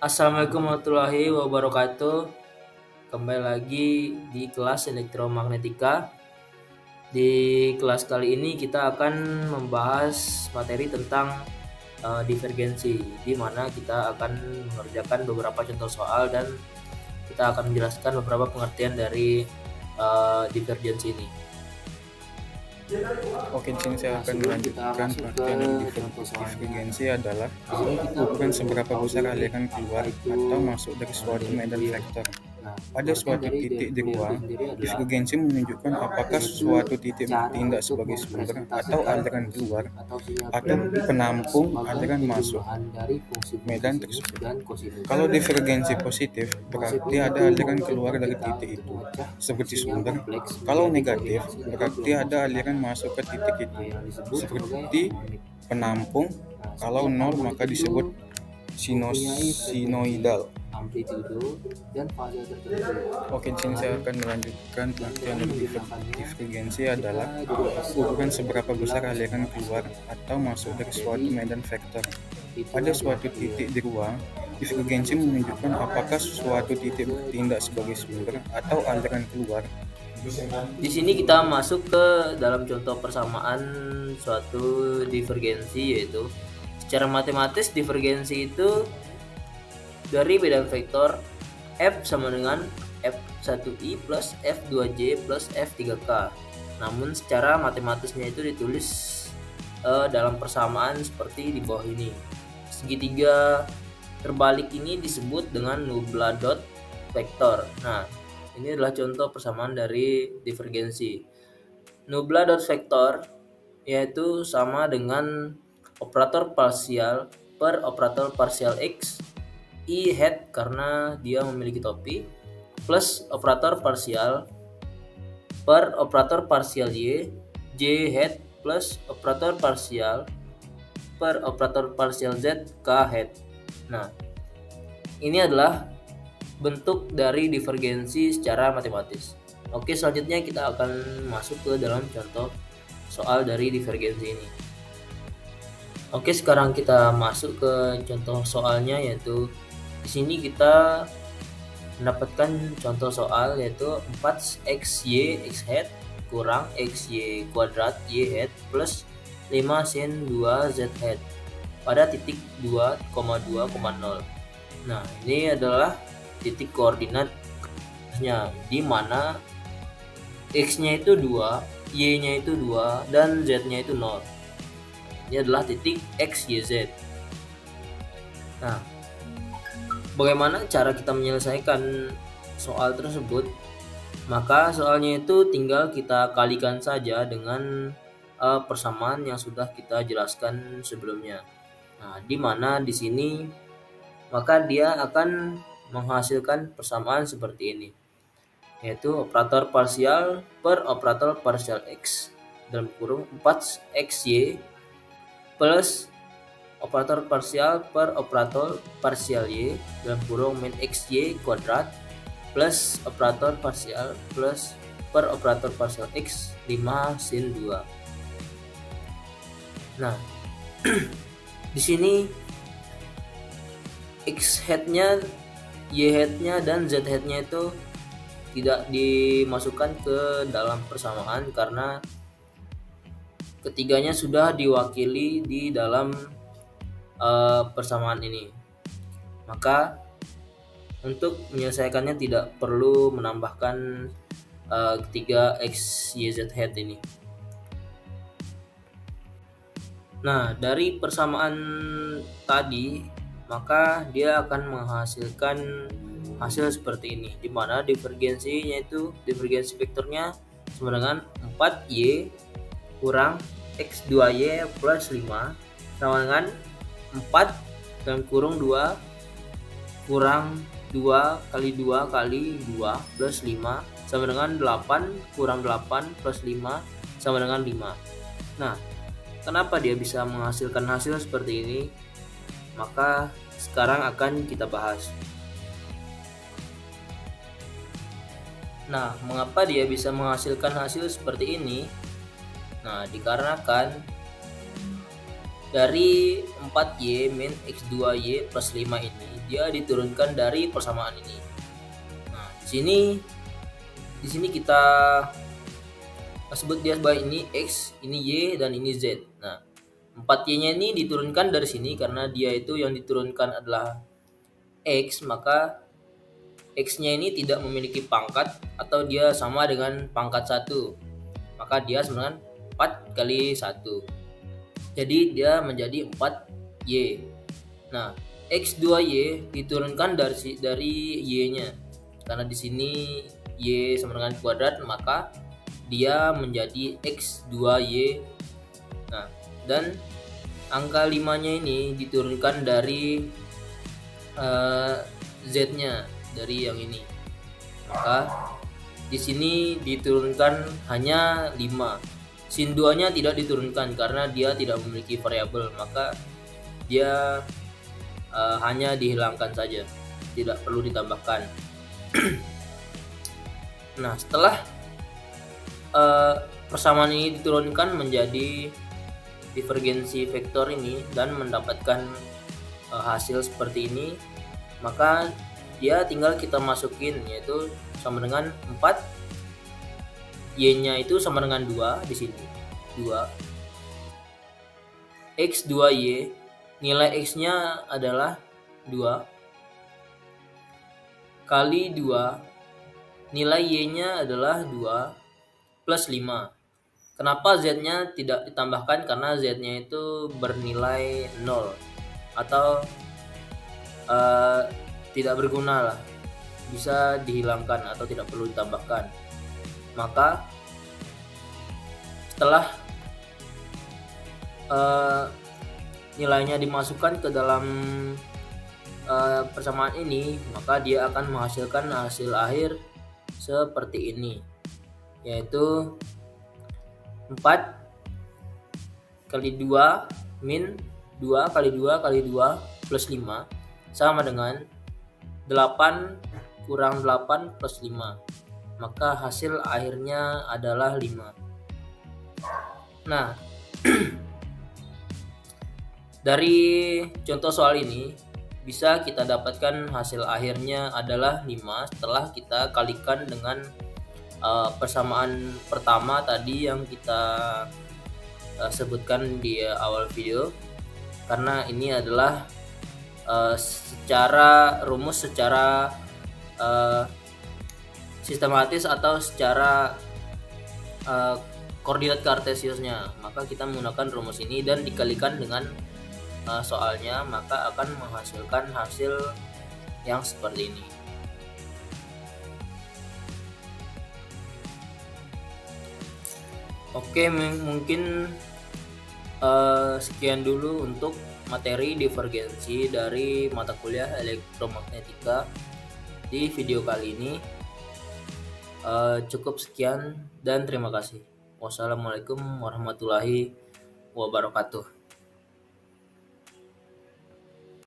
Assalamualaikum warahmatullahi wabarakatuh. Kembali lagi di kelas elektromagnetika. Di kelas kali ini kita akan membahas materi tentang divergensi, di mana kita akan mengerjakan beberapa contoh soal dan kita akan menjelaskan beberapa pengertian dari divergensi ini. Oke, di sini saya akan melanjutkan pengertian dari divergensi adalah ukuran seberapa besar aliran keluar atau masuk dari suatu medan vektor. Pada suatu titik di ruang, divergensi menunjukkan apakah suatu titik bertindak sebagai sumber atau aliran keluar atau penampung aliran masuk medan tersebut. Kalau divergensi positif, berarti ada aliran keluar dari titik itu, seperti sumber. Kalau negatif, berarti ada aliran masuk ke titik itu, seperti penampung. Kalau nol, maka disebut sinusoidal. Oke, di sini saya akan melanjutkan pengertian dari divergensi adalah ukuran seberapa besar aliran keluar atau masuk dari suatu medan vektor. Pada suatu titik di ruang, divergensi menunjukkan apakah suatu titik bertindak sebagai sumber atau aliran keluar. Di sini kita masuk ke dalam contoh persamaan suatu divergensi, yaitu secara matematis divergensi itu dari medan vektor F sama dengan F1i plus F2j plus F3k. Namun secara matematisnya itu ditulis dalam persamaan seperti di bawah ini. Segitiga terbalik ini disebut dengan nubla dot vektor. Nah, ini adalah contoh persamaan dari divergensi. Nubla dot vektor yaitu sama dengan operator parsial per operator parsial X I hat karena dia memiliki topi plus operator parsial per operator parsial Y J hat plus operator parsial per operator parsial Z K hat. Nah, ini adalah bentuk dari divergensi secara matematis. Oke, selanjutnya kita akan masuk ke dalam contoh soal dari divergensi ini. Oke, sekarang kita masuk ke contoh soalnya, yaitu di sini kita mendapatkan contoh soal yaitu 4xy x hat kurang xy kuadrat y hat plus 5 sin 2 z hat pada titik 2,2,0. Nah, ini adalah titik koordinatnya, di mana x-nya itu 2, y-nya itu 2, dan z-nya itu 0. Ini adalah titik x, y, z. Nah, bagaimana cara kita menyelesaikan soal tersebut? Maka soalnya itu tinggal kita kalikan saja dengan persamaan yang sudah kita jelaskan sebelumnya. Nah, di mana di sini maka dia akan menghasilkan persamaan seperti ini, yaitu operator parsial per operator parsial X dalam kurung 4xy plus operator parsial per operator parsial Y dalam kurung min xy kuadrat plus operator parsial plus per operator parsial X 5 sin 2. Nah, di sini X headnya, Y headnya, dan Z headnya itu tidak dimasukkan ke dalam persamaan karena ketiganya sudah diwakili di dalam persamaan ini. Maka untuk menyelesaikannya tidak perlu menambahkan ketiga X, Y, Z head ini. Nah, dari persamaan tadi maka dia akan menghasilkan hasil seperti ini, di mana divergensinya itu divergensi vektornya sama dengan 4y kurang x2y plus 5 sama dengan 4 dalam kurung 2 kurang 2 kali 2 kali 2 plus 5 sama dengan 8 kurang 8 plus 5 sama dengan 5. Nah, kenapa dia bisa menghasilkan hasil seperti ini? Maka sekarang akan kita bahas. Nah, mengapa dia bisa menghasilkan hasil seperti ini? Nah, dikarenakan dari 4y min x2y plus 5 ini dia diturunkan dari persamaan ini. Nah, di sini kita sebut dia sebagai ini x, ini y, dan ini z. Nah, 4y-nya ini diturunkan dari sini karena dia itu yang diturunkan adalah x, maka x-nya ini tidak memiliki pangkat atau dia sama dengan pangkat 1. Maka dia sebenarnya 4 kali 1. Jadi dia menjadi 4y. Nah, x2y diturunkan dari y-nya. Karena di sini y sama dengan kuadrat, maka dia menjadi x2y. Nah, dan angka 5-nya ini diturunkan dari z-nya, dari yang ini. Maka di sini diturunkan hanya 5. Sin 2-nya tidak diturunkan karena dia tidak memiliki variabel, maka dia hanya dihilangkan saja, tidak perlu ditambahkan. Nah, setelah persamaan ini diturunkan menjadi divergensi vektor ini dan mendapatkan hasil seperti ini, maka dia tinggal kita masukin, yaitu sama dengan 4, y-nya itu sama dengan 2 di sini. 2 x 2y, nilai x-nya adalah 2 kali 2, nilai y-nya adalah 2 plus 5. Kenapa z-nya tidak ditambahkan? Karena z-nya itu bernilai 0 atau tidak berguna lah, bisa dihilangkan atau tidak perlu ditambahkan. Maka setelah nilainya dimasukkan ke dalam persamaan ini, maka dia akan menghasilkan hasil akhir seperti ini, yaitu 4 kali 2 min 2 kali 2 kali 2 plus 5 sama dengan 8 kurang 8 plus 5. Maka hasil akhirnya adalah 5. Nah, dari contoh soal ini bisa kita dapatkan hasil akhirnya adalah 5 setelah kita kalikan dengan persamaan pertama tadi yang kita sebutkan di awal video, karena ini adalah secara rumus, secara sistematis atau secara koordinat kartesiusnya, maka kita menggunakan rumus ini dan dikalikan dengan soalnya, maka akan menghasilkan hasil yang seperti ini. Oke, mungkin sekian dulu untuk materi divergensi dari mata kuliah elektromagnetika di video kali ini. Cukup sekian dan terima kasih. Wassalamualaikum warahmatullahi wabarakatuh.